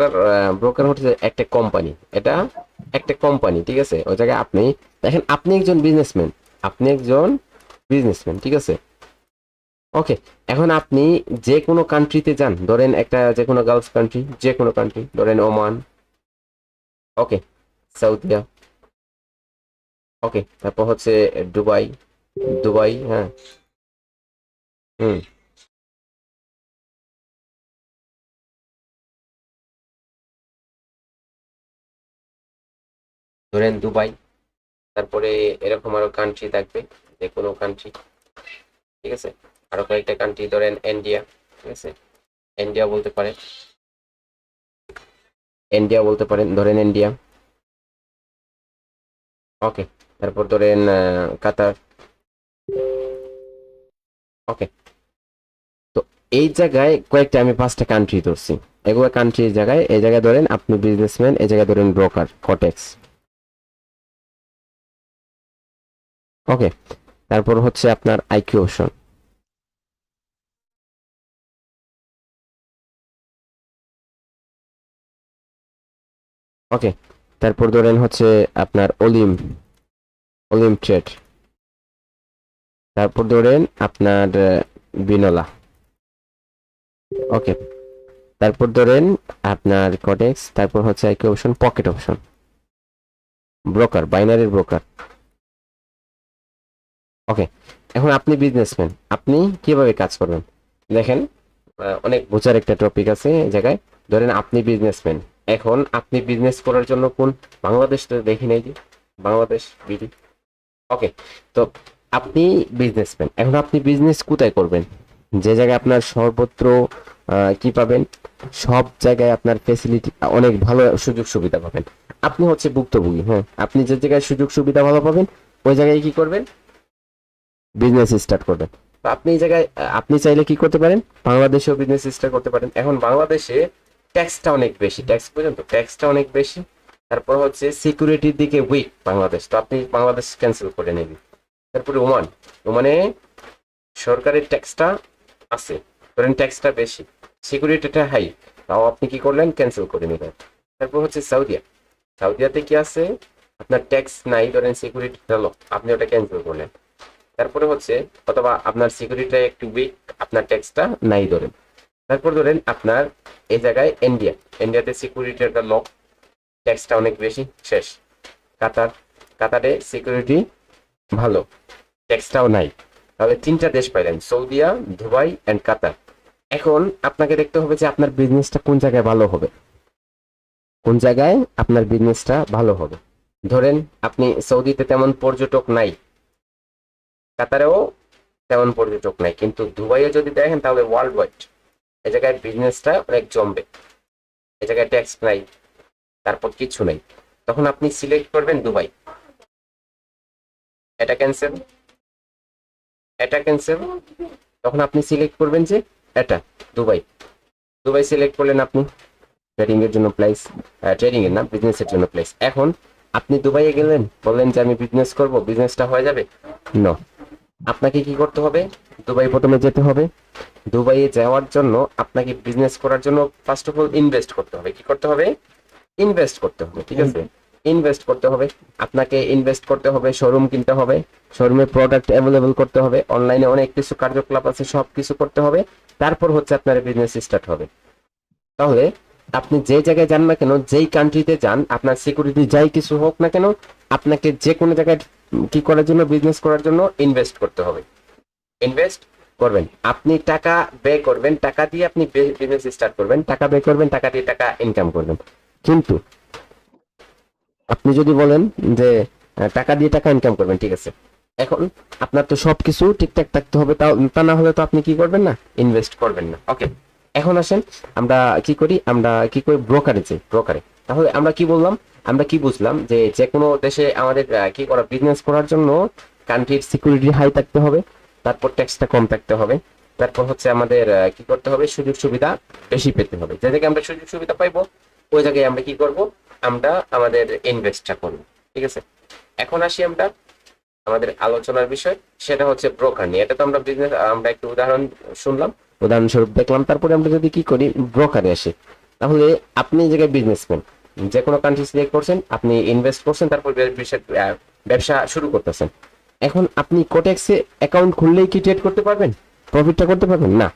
Broker, broker হচ্ছে একটা company, এটা একটা কোম্পানি, ঠিক আছে। ওই জায়গায় আপনি দেখেন, আপনি একজন বিজনেসম্যান, আপনি একজন বিজনেসম্যান, ঠিক আছে। ওকে, এখন আপনি যে কোনো কান্ট্রিতে যান, ধরেন একটা যে কোনো গালফ কান্ট্রি, যে কোনো কান্ট্রি, ধরেন ওমান, ওকে, সৌদিয়া, ওকে, তারপর হচ্ছে দুবাই, দুবাই, হ্যাঁ, হুম, ধরেন দুবাই, তারপরে এরকম আরো কান্ট্রি থাকবে, যে কোনো কান্ট্রি, ঠিক আছে। আরো কয়েকটা কান্ট্রি, ধরেন ইন্ডিয়া, ঠিক আছে, ইন্ডিয়া বলতে পারেন, ইন্ডিয়া বলতে পারেন, ধরেন ইন্ডিয়া, ওকে, তারপর ধরেন কাতার, ওকে। তো এই জায়গায় কয়েকটা আমি 5টা কান্ট্রি ধরছি, এগুলো কান্ট্রির জায়গায়, এই জায়গায় ধরেন আপনি বিজনেসম্যান, এই জায়গায় ধরেন ব্রোকার, কটেক্স, ওকে। তারপর হচ্ছে আপনার আইকিউ অপশন, ওকে। তারপর ধরেন হচ্ছে আপনার অলিম, অলিম ট্রেড, তারপর ধরেন আপনার বিনলা, ওকে। তারপর ধরেন আপনার কটেক্স, তারপর হচ্ছে IQ option, pocket option, broker, বাইনারির ব্রোকার, ওকে। এখন আপনি বিজনেসম্যান, আপনি কিভাবে কাজ করবেন দেখেন, অনেক বোঝার একটা টপিক আছে এই জায়গায়। ধরেন আপনি বিজনেসম্যান, এখন আপনি বিজনেস করার জন্য কোন, বাংলাদেশ তো দেখি নাই যে, বাংলাদেশ বিডি, ওকে। তো আপনি বিজনেসম্যান, এখন আপনি বিজনেস কোথায় করবেন, যে জায়গায় আপনার সর্বত্র কি পাবেন, সব জায়গায় আপনার ফেসিলিটি, অনেক ভালো সুযোগ সুবিধা পাবেন। আপনি হচ্ছে ভুক্তভোগী, হ্যাঁ, আপনি যে জায়গায় সুযোগ সুবিধা ভালো পাবেন, ওই জায়গায় কি করবেন, বিজনেস স্টার্ট করবেন। তো আপনি এই জায়গায় আপনি চাইলে কি করতে পারেন, বাংলাদেশেও বিজনেস স্টার্ট করতে পারেন। এখন বাংলাদেশে ট্যাক্সটা অনেক বেশি, ট্যাক্স পর্যন্ত ট্যাক্সটা অনেক বেশি, তারপর হচ্ছে সিকিউরিটির দিকে উইক বাংলাদেশ, তো আপনি বাংলাদেশ ক্যান্সেল করে নেবেন। তারপরে ওমান, ওমানে সরকারের ট্যাক্সটা আছে, ধরেন ট্যাক্সটা বেশি, সিকিউরিটিটা হাই, তাও আপনি কি করলেন, ক্যান্সেল করে নিলেন। তারপর হচ্ছে সৌদিয়া, সৌদিয়াতে কি আছে, আপনার ট্যাক্স নাই, ধরেন সিকিউরিটিটা লো, আপনি ওটা ক্যান্সেল করলেন। তারপরে হচ্ছে, অথবা আপনার সিকিউরিটিটা একটু উইক, আপনার ট্যাক্সটা নাই ধরেন। তারপর ধরেন আপনার এই জায়গায় ইন্ডিয়া, ইন্ডিয়াতে সিকিউরিটিটা লো, ট্যাক্সটা অনেক বেশি, শেষ। কাতার, কাতারে সিকিউরিটি ভালো, ট্যাক্সটাও নাই। তাহলে 3টা দেশ পাইলেন, সৌদিয়া, দুবাই এন্ড কাতার। এখন আপনাকে দেখতে হবে যে আপনার বিজনেসটা কোন জায়গায় ভালো হবে, কোন জায়গায় আপনার বিজনেসটা ভালো হবে। ধরেন আপনি সৌদিতে তেমন পর্যটক নাই, কাতারেও তেমন পর্যটক নাই, কিন্তু দুবাইয়ে যদি দেখেন তাহলে ওয়ার্ল্ড ওয়াইড এই জায়গায় বিজনেসটা অনেক জমবে, এই জায়গায় ট্যাক্স নাই, তারপর কিছু নাই। তখন আপনি সিলেক্ট করবেন দুবাই, এটা ক্যান্সেল, এটা ক্যান্সেল। তখন আপনি সিলেক্ট করবেন যে এটা দুবাই, দুবাই সিলেক্ট করলেন আপনি, ট্রেডিং এর জন্য প্লেস, ট্রেডিং এর না, বিজনেসের জন্য প্লেস। এখন আপনি দুবাইয়ে গেলেন, বললেন যে আমি বিজনেস করব, বিজনেসটা হয়ে যাবে, নো, আপনাকে কি করতে হবে, দুবাই প্রথমে যেতে হবে। দুবাইয়ে যাওয়ার জন্য আপনাকে বিজনেস করার জন্য ফার্স্ট অফ অল ইনভেস্ট করতে হবে, কি করতে হবে, ইনভেস্ট করতে হবে, ঠিক আছে। ইনভেস্ট করতে হবে, আপনাকে ইনভেস্ট করতে হবে, শোরুম কিনতে হবে, শোরুমে প্রোডাক্ট অ্যাভেলেবল করতে হবে, অনলাইনে অনেক কিছু কার্যকলাপ আছে, সব কিছু করতে হবে। তারপর হচ্ছে আপনার বিজনেস স্টার্ট হবে। তাহলে আপনি যে জায়গায় যান না কেন, যেই কান্ট্রিতে যান, আপনার সিকিউরিটি যাই কিছু হোক না কেন, আপনাকে যে কোনো জায়গায় কি করার জন্য, বিজনেস করার জন্য ইনভেস্ট করতে হবে, ইনভেস্ট করবেন। আপনি টাকা ব্যয় করবেন, টাকা দিয়ে আপনি বিজনেস স্টার্ট করবেন, টাকা ব্যয় করবেন, টাকা দিয়ে টাকা ইনকাম করবেন। কিন্তু আপনি যদি বলেন যে টাকা দিয়ে টাকা ইনকাম করবেন, ঠিক আছে, এখন আপনার তো সবকিছু ঠিকঠাক থাকতে হবে, তাও তা না হলে তো আপনি কি করবেন না, ইনভেস্ট করবেন না, ওকে। এখন আসেন আমরা কি করি, আমরা কি করি, ব্রোকারে যাই, ব্রোকারে। তাহলে আমরা কি বললাম, আমরা কি বুঝলাম, যে যে কোনো দেশে আমাদের কি করা, বিজনেস করার জন্য কান্ট্রির সিকিউরিটি হাই থাকতে হবে, তারপর ট্যাক্সটা কম থাকতে হবে, তারপর হচ্ছে আমাদের কি করতে হবে, সুযোগ সুবিধা বেশি পেতে হবে। যে জায়গায় আমরা সুযোগ সুবিধা পাইবো, ওই জায়গায় আমরা কি করব, আমরা আমাদের ইনভেস্টটা করব, ঠিক আছে। এখন আসি আমরা আমাদের আলোচনার বিষয়, সেটা হচ্ছে ব্রোকার নিয়ে। এটা তো আমরা বিজনেস, আমরা একটু উদাহরণ শুনলাম, উদাহরণস্বরূপ দেখলাম, তারপরে আমরা যদি কি করি, ব্রোকারে আসি। তাহলে আপনি এই জায়গায় বিজনেসম্যান, যে কোনো কান্ট্রি সিলেক্ট করছেন, আপনি ইনভেস্ট করছেন, তারপর ব্যবসা শুরু করতেছেন। এখন আপনি কোটেক্সে অ্যাকাউন্ট খুললেই কি ট্রেড করতে পারবেন, প্রফিটটা করতে পারবেন না।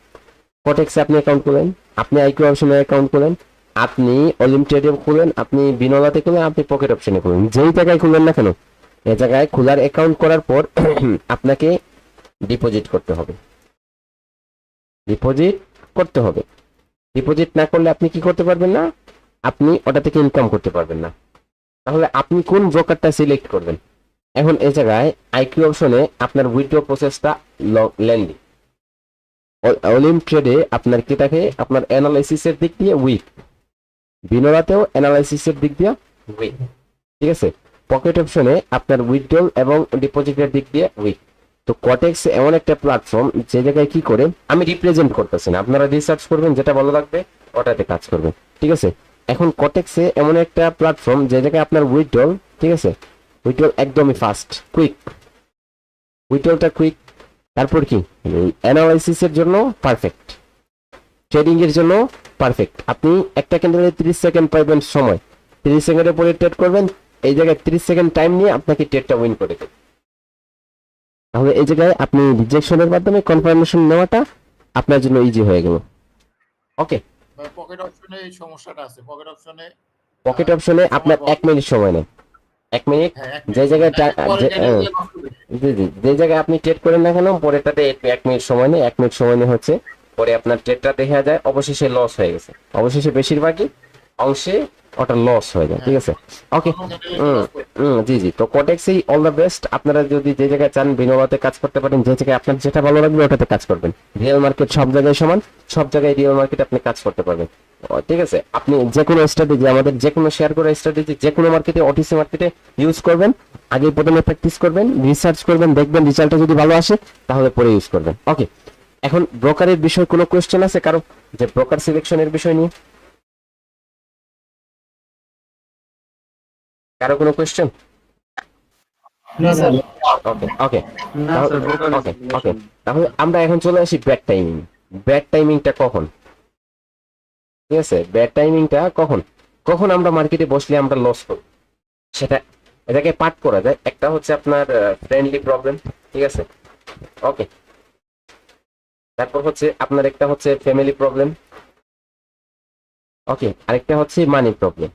কোটেক্সে আপনি অ্যাকাউন্ট খুলেন, আপনি আইকিউ অপশনে অ্যাকাউন্ট খুলেন, আপনি অলিম্পিয়াডে খুলেন, আপনি বিনলাতে খুলেন, আপনি পকেট অপশনে খুলেন, যেই জায়গায় খুলবেন না কেন, এই জায়গায় খোলার অ্যাকাউন্ট করার পর আপনাকে ডিপোজিট করতে হবে। ডিপোজিট করতে হবে। ডিপোজিট না করলে আপনি কি করতে পারবেন না, আপনি ওটা থেকে ইনকাম করতে পারবেন না। তাহলে আপনি কোন ব্রোকারটা সিলেক্ট করবেন? এখন এই জায়গায় আইকিউ অপশনে আপনার উইথড্র প্রসেসটা লেন্দি। অলিম্প ট্রেডে আপনার কি থাকে, আপনার অ্যানালাইসিসের দিক দিয়ে উইক, বিনোরাতেও অ্যানালাইসিসের দিক দিয়ে উইক, ঠিক আছে। পকেট অপশনে আপনার উইথড্রল এবং ডিপোজিটের দিক দিয়ে উইক। তো কটেক্স এমন একটা প্ল্যাটফর্ম যে জায়গায় কি করে, আমি রিপ্রেজেন্ট করতেছি না, আপনারা রিসার্চ করবেন, যেটা ভালো লাগবে ওটাতে কাজ করবেন, ঠিক আছে। এখন কটেক্সে এমন একটা প্ল্যাটফর্ম যে জায়গায় আপনার উইথড্রল, ঠিক আছে, উইথড্রল একদমই ফাস্ট, কুইক, উইথড্রলটা কুইক। তারপর কি, অ্যানালাইসিসের জন্য পারফেক্ট, ট্রেডিং এর জন্য পারফেক্ট। আপনি একটা ক্যান্ডেলে 30 সেকেন্ড পাইবেন সময়, 30 সেকেন্ডের পরে ট্রেড করবেন, এই জায়গায় 30 সেকেন্ড টাইম নিয়ে আপনাকে ট্রেডটা উইন করে দেবে। তাহলে এই জায়গায় আপনি রিজেকশনের মাধ্যমে কনফার্মেশন নেওয়াটা আপনার জন্য ইজি হয়ে গেল। ওকে, পকেট অপশনে এই সমস্যাটা আছে, পকেট অপশনে আপনার 1 মিনিট সময় নেয়, 1 মিনিট। যে জায়গায় জি জি, যে জায়গায় আপনি ট্রেড করেন না কেন, পরেরটাতে 1 মিনিট সময় নেই, 1 মিনিট সময় নিয়ে হচ্ছে পরে আপনার ট্রেডটা দেখা যায় অবশেষে লস হয়ে গেছে, অবশেষে বেশিরভাগই অংশে ওটা লস হয়ে যায়, ঠিক আছে। ওকে, জি জি। তো কোটেক্সই অল দ্য বেস্ট। আপনারা যদি যে জায়গায় চান বিনোবাতে কাজ করতে পারেন, যে জায়গায় আপনার যেটা ভালো লাগবে ওটাতে কাজ করবেন। রিয়েল মার্কেট সব জায়গায় সমান, সব জায়গায় রিয়েল মার্কেট আপনি কাজ করতে পারবেন, ঠিক আছে। আপনি যে কোনো স্ট্র্যাটেজি, আমাদের যে কোনো শেয়ার করা স্ট্র্যাটেজি যে কোনো মার্কেটে, ওটিসি মার্কেটে ইউজ করবেন। আগে প্রথমে প্র্যাকটিস করবেন, রিসার্চ করবেন, দেখবেন রেজাল্টটা যদি ভালো আসে তাহলে পরে ইউজ করবেন। ওকে, এখন ব্রোকারের বিষয় কোনো কোয়েশ্চেন আছে কারো, যে ব্রোকার সিলেকশনের বিষয় নিয়ে কারো কোনো কোয়েশ্চেন? ওকে ওকে ওকে ওকে, তাহলে আমরা এখন চলে আসি ব্যাড টাইমিং। ব্যাড টাইমিংটা কখন, ঠিক আছে, ব্যাড টাইমিংটা কখন, কখন আমরা মার্কেটে বসলে আমরা লস করি, সেটা এটাকে পার্ট করা যায়। একটা হচ্ছে আপনার ফ্রেন্ডলি প্রবলেম, ঠিক আছে, ওকে। তারপর হচ্ছে আপনার একটা হচ্ছে ফ্যামিলি প্রবলেম, ওকে। আরেকটা হচ্ছে মানি প্রবলেম।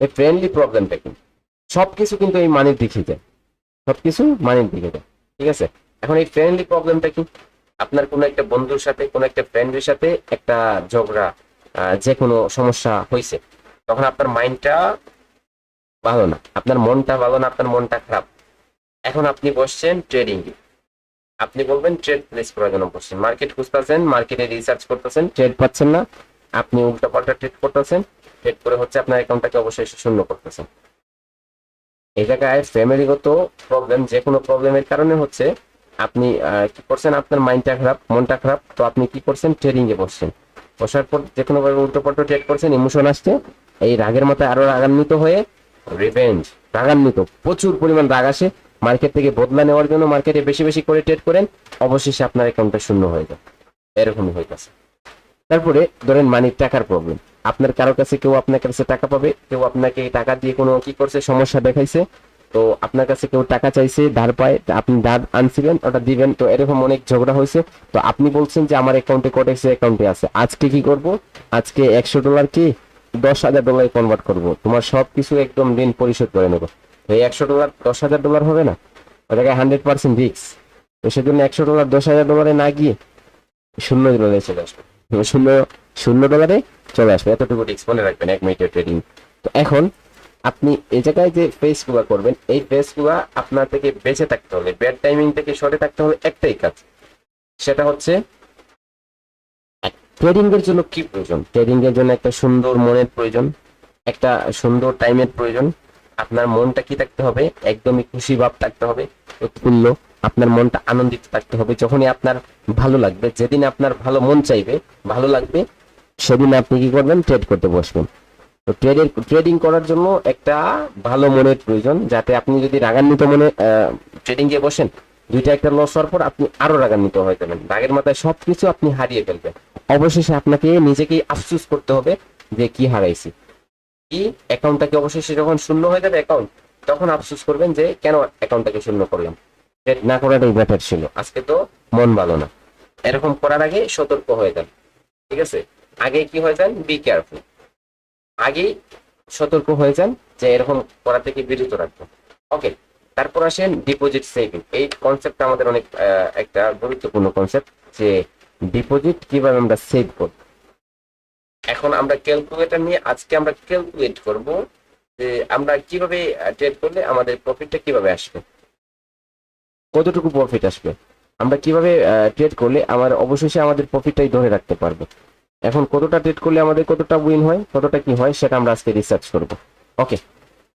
এই ফ্রেন্ডলি প্রবলেমটা কি, সবকিছু কিন্তু এই মানির দিকে যায়, সবকিছু মানির দিকে যায়, ঠিক আছে। এখন এই ফ্রেন্ডলি প্রবলেমটা কি, আপনার কোনো একটা বন্ধুর সাথে, কোনো একটা ফ্রেন্ডের সাথে একটা ঝগড়া, যে কোনো সমস্যা হয়েছে, তখন আপনার মাইন্ডটা ভালো না, আপনার মনটা ভালো না, আপনার মনটা খারাপ। এখন আপনি বসছেন ট্রেডিং এ, আপনি বলবেন ট্রেড প্লেস করার জন্য বসছেন, মার্কেট খুঁজতেছেন, মার্কেটে রিসার্চ করতেছেন, ট্রেড পাচ্ছেন না, আপনি উল্টা পাল্টা ট্রেড করতেছেন, ট্রেড করে হচ্ছে আপনার অ্যাকাউন্টটাকে অবশ্যই শূন্য করতেছেন। এই জায়গায় ফ্যামিলিগত প্রবলেম, যে কোনো প্রবলেমের কারণে হচ্ছে আপনি কি করছেন, আপনার মাইন্ডটা খারাপ, মনটা খারাপ, তো আপনি কি করছেন, ট্রেডিং এ বসছেন, বসার পর যে কোনো ভাবে উল্টো পাল্টা ট্রেড করছেন, ইমোশন আসছে, এই রাগের মাথায় আরো রাগান্বিত হয়ে রিভেঞ্জ, রাগান্বিত, প্রচুর পরিমাণ রাগ আসে, মার্কেট থেকে বদলা নেওয়ার জন্য মার্কেটে বেশি বেশি করে ট্রেড করেন, অবশেষে আপনার অ্যাকাউন্টটা শূন্য হয়ে যায়, এরকমই হইতেছে। তারপরে ধরেন মানির টাকার প্রবলেম, আপনার কারো কাছে, কেউ আপনার কাছে টাকা পাবে, কেউ আপনাকে টাকা দিয়ে কোনো কি করছে, সমস্যা দেখাইছে, তো আপনার কাছে কেউ টাকা চাইছে, ধার পায়, আপনি ধার আনছিলেন, ওটা দিবেন, তো এরকম অনেক ঝগড়া হয়েছে, তো আপনি বলছেন যে আমার অ্যাকাউন্টে কোটেক্স অ্যাকাউন্টে আছে, আজকে কি করব, আজকে $100 কি $10,000 কনভার্ট করব, তোমার সবকিছু একদম ঋণ পরিশোধ করে নেবো। এই $100 $10,000 হবে না, ওটাকে 100% রিস্ক, তো সেজন্য $100 $10,000 না গিয়ে $0 চলে আসবে, শূন্য $0 চলে আসবে, এতটুকু রিস্ক মনে রাখবেন 1 মিনিটের ট্রেডিং। তো এখন আপনি এই জায়গায় যে ফেসগুলো করবেন, এই ফেসগুলো আপনার থেকে বেঁচে থাকতে হলে, ব্যাড টাইমিং থেকে সরে থাকতে হলে একটাই কাজ, সেটা হচ্ছে ট্রেডিং এর জন্য কি প্রয়োজন, ট্রেডিং এর জন্য একটা সুন্দর মনের প্রয়োজন, একটা সুন্দর টাইমের প্রয়োজন। আপনার মনটা কি থাকতে হবে, একদমই খুশি ভাব থাকতে হবে, উৎফুল্ল, আপনার মনটা আনন্দিত থাকতে হবে। যখনই আপনার ভালো লাগবে, যেদিন আপনার ভালো মন চাইবে, ভালো লাগবে, সেদিন আপনি কি করবেন, ট্রেড করতে বসবেন। তো ট্রেডিং করার জন্য একটা ভালো মনের প্রয়োজন, যাতে আপনি যদি রাগান্বিত মনে ট্রেডিং এ বসেন, দুইটা একটা লস হওয়ার পর আপনি আরো রাগান্বিত হয়ে যাবেন, রাগের মাথায় সবকিছু আপনি হারিয়ে ফেলবেন। অবশেষে আপনাকে নিজেকেই আফসোস করতে হবে যে কি হারাইছি। কি অ্যাকাউন্টটাকে অবশেষে যখন শূন্য হয়ে যাবে অ্যাকাউন্ট, তখন আফসোস করবেন যে কেন অ্যাকাউন্টটাকে শূন্য করলাম, ট্রেড না করাটাই বেটার ছিল, আজকে তো মন ভালো না। এরকম করার আগে সতর্ক হয়ে যান, ঠিক আছে? আগে কি হয়ে যান, বি কেয়ারফুল, আগেই সতর্ক হয়ে যান যে এরকম করা থেকে বিরত রাখবো। ওকে, তারপর আসেন ডিপোজিট সেভিং। এই কনসেপ্টটা আমাদের অনেক একটা গুরুত্বপূর্ণ কনসেপ্ট, যে ডিপোজিট কিভাবে আমরা সেভ করব। এখন আমরা ক্যালকুলেটর নিয়ে আজকে আমরা ক্যালকুলেট করব যে আমরা কিভাবে ট্রেড করলে আমাদের প্রফিটটা কিভাবে আসবে, কতটুকু প্রফিট আসবে, আমরা কিভাবে ট্রেড করলে আমার অবশেষে আমাদের প্রফিটটাই ধরে রাখতে পারবো। এখন কতটা ট্রেড করলে আমাদের কতটা উইন হয়, কতটা কি হয়, সেটা আমরা আজকে রিসার্চ করব। ওকে,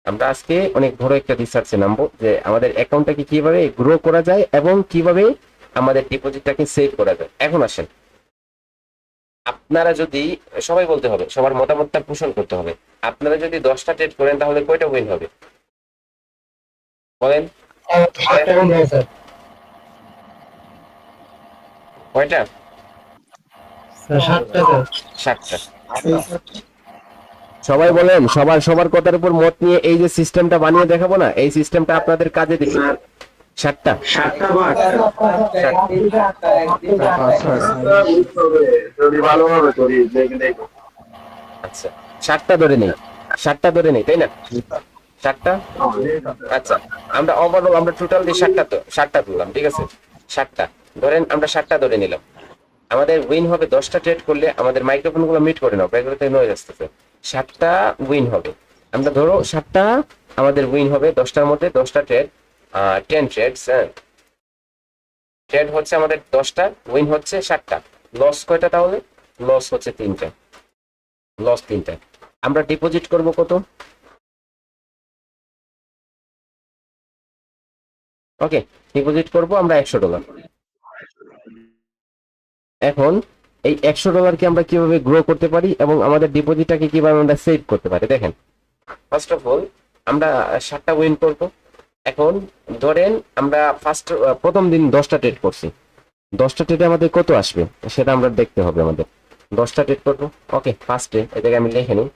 আমরা আজকে অনেক বড় একটা রিসার্চে নামবো যে আমাদের অ্যাকাউন্টটাকে কিভাবে গ্রো করা যায় এবং কিভাবে আমাদের ডিপোজিটটাকে সেভ করা যায়। এখন আসেন, আপনারা যদি, সবাই বলতে হবে, সবার মতামতটা পোষণ করতে হবে, আপনারা যদি 10টা ট্রেড করেন তাহলে কয়টা উইন হবে বলেন? কয়টা? 7টা। সবাই বলেন, সবার সবার কথার উপর মত নিয়ে এই যে সিস্টেমটা বানিয়ে দেখাবো না, এই সিস্টেমটা আপনাদের কাজে দিবে। 7টা। আচ্ছা, 7টা ধরে নেই, 7টা ধরে নেই, তাই না? 7টা। আচ্ছা, আমরা ওভারঅল আমরা টোটাল দিয়ে 7টা তুললাম, ঠিক আছে? 7টা ধরেন, আমরা 7টা ধরে নিলাম। আমাদের উইন হবে 10টা ট্রেড করলে, আমাদের মাইক্রোফোন গুলো মিট করে নাও, ব্যাকগ্রাউন্ডে নয়েজ আসতেছে। 7টা উইন হবে, আমরা ধরো 7টা আমাদের উইন হবে, 10টার মধ্যে 10টা ট্রেড, 10 ট্রেডস, ট্রেড হচ্ছে আমাদের 10টা, উইন হচ্ছে 7টা, লস কয়টা তাহলে? লস হচ্ছে 3টা, লস 3টা। আমরা ডিপোজিট করব কত? ওকে, ডিপোজিট করব আমরা $100। এখন এই $100 কে আমরা কিভাবে গ্রো করতে পারি এবং আমাদের ডিপোজিটটাকে কিভাবে আমরা সেভ করতে পারি, দেখেন। ফার্স্ট অফ অল আমরা 7টা উইন করব। এখন ধরেন আমরা প্রথম দিন 10টা ট্রেড করছি, 10টা ট্রেডে আমাদের কত আসবে সেটা আমরা দেখতে হবে আমাদের। 10টা ট্রেড করবো। ওকে, ফার্স্ট ডে, এটাকে আমি লিখে নিই,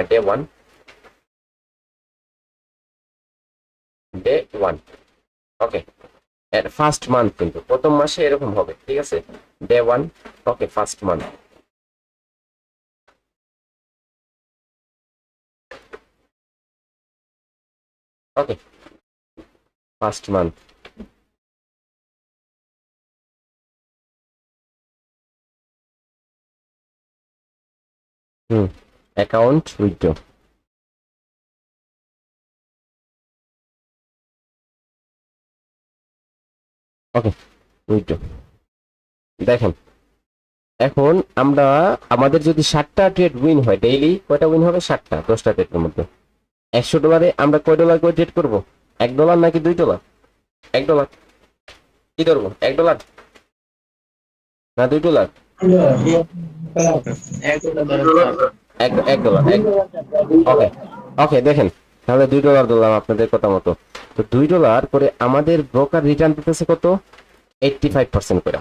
day 1, day 1। Okay, first month, কিন্তু প্রথম মাসে এরকম হবে, ঠিক আছে? Day 1, okay, first month. Okay, first month. Account withdraw. Okay, withdraw. দেখেন, এখন আমরা আমাদের যদি 7টা ট্রেড উইন হয়, ডেইলি কয়টা উইন হবে? 7টা, 10টা ট্রেডের মধ্যে $100 আমরা কয় ডলার করে ট্রেড করবো? $1 নাকি $2? $1। কি ধরবো, $1 না $2? $1। ওকে, ওকে, দেখেন, তাহলে $2 দিলাম আপনাদের কথা মতো। তো $2 করে আমাদের ব্রোকার রিটার্ন দিতেছে কত? 85% করে।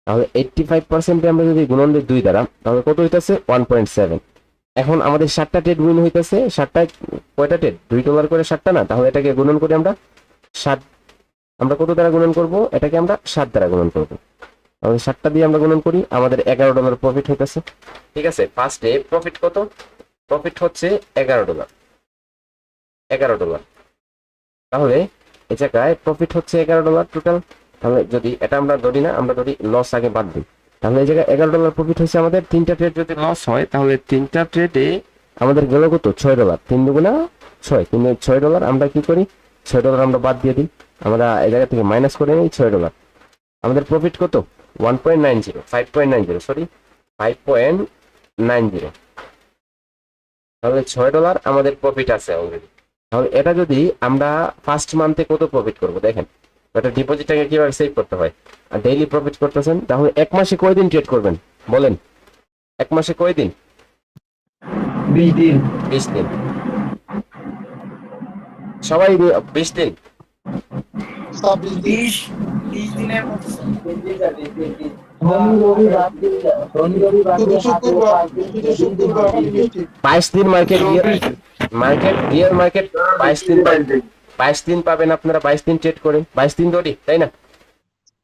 তাহলে 85% আমরা যদি গুণন দিই 2 দ্বারা, তাহলে কত হইতেছে? 1.7। এখন আমাদের 7টা ট্রেড উইন হইতেছে, 7টায় কয়টা ট্রেড? $2 করে 7টা না? তাহলে এটাকে গুণন করি আমরা 7, আমরা কত দ্বারা গুণন করব? এটাকে আমরা 7 দ্বারা গুণন করব। তাহলে 7টা দিয়ে আমরা গুণন করি, আমাদের $11 প্রফিট হইতেছে, ঠিক আছে? ফার্স্ট ডে প্রফিট কত? প্রফিট হচ্ছে $11। $11। তাহলে এই জায়গায় প্রফিট হচ্ছে $11 টোটাল। তাহলে যদি এটা আমরা ধরি না, আমরা ধরি লস আগে বাদ দিই, তাহলে এই জায়গায় $11 প্রফিট হয়েছে আমাদের। 3টা ট্রেড যদি লস হয়, তাহলে 3টা ট্রেডে আমাদের গেল কত? $6। 3 দুগুণা 6, $6। আমরা কি করি, $6 আমরা বাদ দিয়ে দিই, আমরা এই জায়গা থেকে মাইনাস করে নিই $6। আমাদের প্রফিট কত? 5.90, সরি 5.90। তাহলে $6 আমাদের প্রফিট আছে অলরেডি। তাহলে এটা যদি আমরা ফার্স্ট মান্থে কত প্রফিট করব, দেখেন। এটা ডিপোজিটটাকে কিভাবে সেভ করতে হয়, আর ডেইলি প্রফিট করতেছেন, তাহলে এক মাসে কয়দিন ট্রেড করবেন বলেন? এক মাসে কয়দিন? 20 দিন। 20 দিন। সবাই 20 দিন। 26 দিনের মতো শুধু শুক্রবার 22 দিন মার্কেট রিয়েল মার্কেট 22 দিন পাবেন। 22 দিন পাবেন আপনারা, 22 দিন ট্রেড করেন, 22 দিন ধরি, তাই না?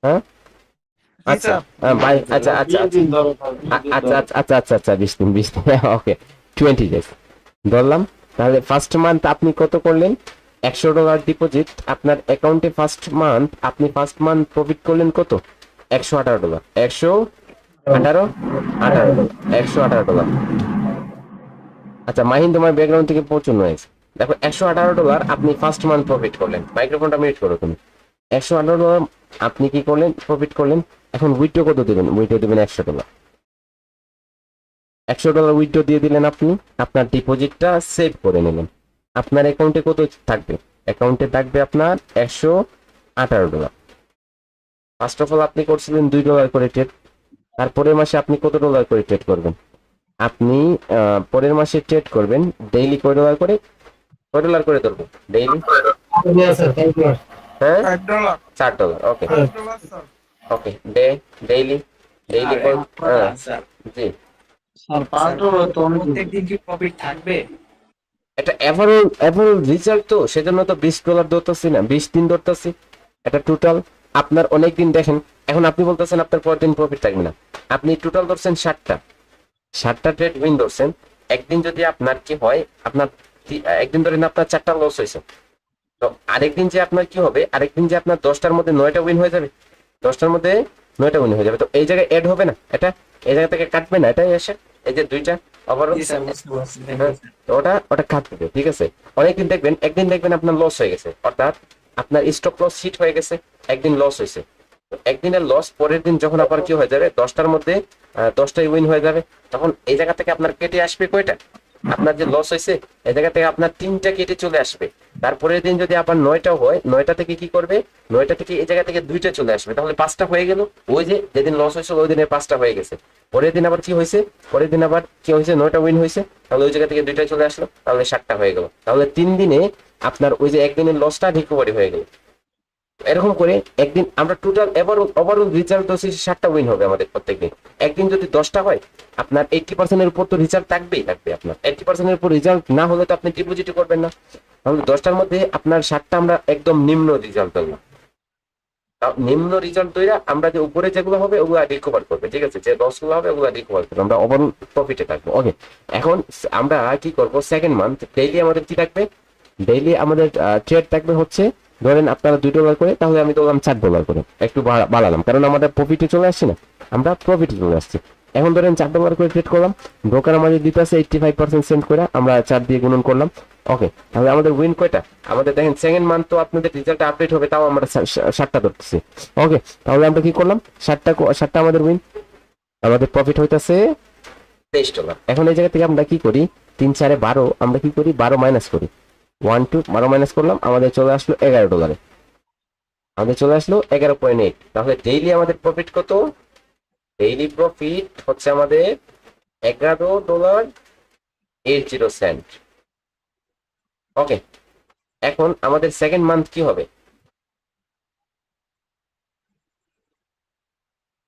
হ্যাঁ আচ্ছা, হ্যাঁ ভাই, আচ্ছা আচ্ছা আচ্ছা আচ্ছা আচ্ছা আচ্ছা আচ্ছা আচ্ছা 20 দিন ওকে 20 ডেজ ধরলাম। তাহলে ফার্স্ট মান্থ আপনি কত করলেন? $100 ডিপোজিট আপনার অ্যাকাউন্টে আপনি ফার্স্ট মান্থ প্রফিট করলেন কত? $118, $118 আচ্ছা মাহিন, তোমার ব্যাকগ্রাউন্ড থেকে প্রচুর নয়েজ। দেখো $118 আপনি ফার্স্ট মান্থ প্রফিট করলেন। মাইক্রোফোনটা মিউট করো তুমি। $118 আপনি কি করলেন? প্রফিট করলেন। এখন উইথড্র কত দিবেন? উইথড্র দিবেন $100। $100 উইথড্র দিয়ে দিলেন আপনি, আপনার ডিপোজিটটা সেভ করে নিলেন। আপনার অ্যাকাউন্টে কত থাকবে? অ্যাকাউন্টে থাকবে আপনার $118। ফার্স্ট অফ অল আপনি করছিলেন $2 করে ট্রেড, তারপরের মাসে আপনি কত ডলার করে ট্রেড করবেন? আপনি পরের মাসে ট্রেড করবেন ডেইলি কয় ডলার করে ধরবো ডেইলি? হ্যাঁ $5 $4। ওকে $5 স্যার ওকে ডেইলি জি। প্রত্যেকদিন কি প্রফিট থাকবে? এটা এভারঅল রেজাল্ট, তো সেজন্য তো $20 ধরতেছি না, 20 দিন ধরতেছি। এটা টোটাল আপনার অনেক দিন দেখেন। এখন আপনি বলতেছেন আপনার পরের দিন প্রফিট থাকবে না, আপনি টোটাল ধরছেন 60টা ট্রেড উইন ধরছেন। একদিন যদি আপনার কি হয়, আপনার একদিন ধরেন আপনার 4টা লস হয়েছে, তো আরেকদিন যে আপনার কি হবে, আরেকদিন যে আপনার 10টার মধ্যে 9টা উইন হয়ে যাবে, 10টার মধ্যে 9টা উইন হয়ে যাবে। তো এই জায়গায় এড হবে না, এটা এই জায়গা থেকে কাটবে না, এটাই আসে এই যে 2টা ওভারঅল, তো ওটা কাটবে। ঠিক আছে, অনেকদিন দেখবেন, একদিন দেখবেন আপনার লস হয়ে গেছে, অর্থাৎ আপনার স্টপ লস হিট হয়ে গেছে, একদিন লস হয়েছে। তো একদিনের লস পরের দিন যখন আবার কি হয়ে যাবে, 10টার মধ্যে 10টাই উইন হয়ে যাবে, তখন এই জায়গা থেকে আপনার কেটে আসবে কয়টা? আপনার যে লস হয়েছে এই জায়গা থেকে আপনার 3টা কেটে চলে আসবে। তারপরের দিন যদি আবার 9টাও হয়, 9টা থেকে কি করবে? 9টা থেকে এই জায়গা থেকে 2টা চলে আসবে, তাহলে 5টা হয়ে গেল। ওই যে যেদিন লস হয়েছে ওই দিনে 5টা হয়ে গেছে। পরের দিন আবার কি হয়েছে? পরের দিন আবার কি হয়েছে? 9টা উইন হয়েছে, তাহলে ওই জায়গা থেকে 2টা চলে আসলো, তাহলে 7টা হয়ে গেল। তাহলে 3 দিনে আপনার ওই যে একদিনের লসটা রিকভারি হয়ে গেল। এরকম করে একদিন আমরা টোটাল ওভারঅল রেজাল্ট হচ্ছে 7টা উইন হবে আমাদের প্রত্যেকদিন। একদিন যদি 10টা হয়, আপনার 80%-এর উপর তো রেজাল্ট থাকবেই থাকবে। আপনার 80%-এর উপর রেজাল্ট না হলে তো আপনি ডিপোজিট করবেন না। তাহলে 10টার মধ্যে আপনার 7টা আমরা একদম নিম্ন রেজাল্ট ধরলাম। নিম্ন রেজাল্ট ধরে আমরা যে উপরে যেগুলো হবে ওগুলো রিকভার করবে। ঠিক আছে, যে লসগুলো হবে ওগুলো রিকভার করবে, আমরা ওভারঅল প্রফিটে থাকবো। ওকে, এখন আমরা কি করব? সেকেন্ড মান্থ ডেইলি আমাদের কি থাকবে? ডেইলি আমাদের ট্রেড থাকবে হচ্ছে, ধরেন আপনারা $2 করে, তাহলে আমি ধরলাম $4 করে, একটু বাড়ালাম কারণ আমাদের প্রফিটে চলে আসছে না, আমরা প্রফিটে চলে আসছি। এখন ধরেন $4 করে ট্রেড করলাম, ব্রোকার আমাদের দিতে আছে 85% সেন্ট করে, আমরা 4 দিয়ে গুণন করলাম। ওকে, তাহলে আমাদের উইন কয়টা? আমাদের দেখেন সেকেন্ড মান্থ তো আপনাদের রেজাল্ট আপডেট হবে, তাও আমরা 7টা ধরতেছি। ওকে, তাহলে আমরা কি করলাম? 7টা আমাদের উইন, আমাদের প্রফিট হইতাছে $23। এখন এই জায়গা থেকে আমরা কি করি? 3 4 12, আমরা কি করি? 12 মাইনাস করি। 12 মাইনাস করলাম, আমাদের চলে আসলো $11। আমাদের চলে আসলো 11.8। তাহলে ডেইলি আমাদের প্রফিট কত? ডেইলি প্রফিট হচ্ছে আমাদের $11.80। ওকে, এখন আমাদের সেকেন্ড মান্থ কি হবে?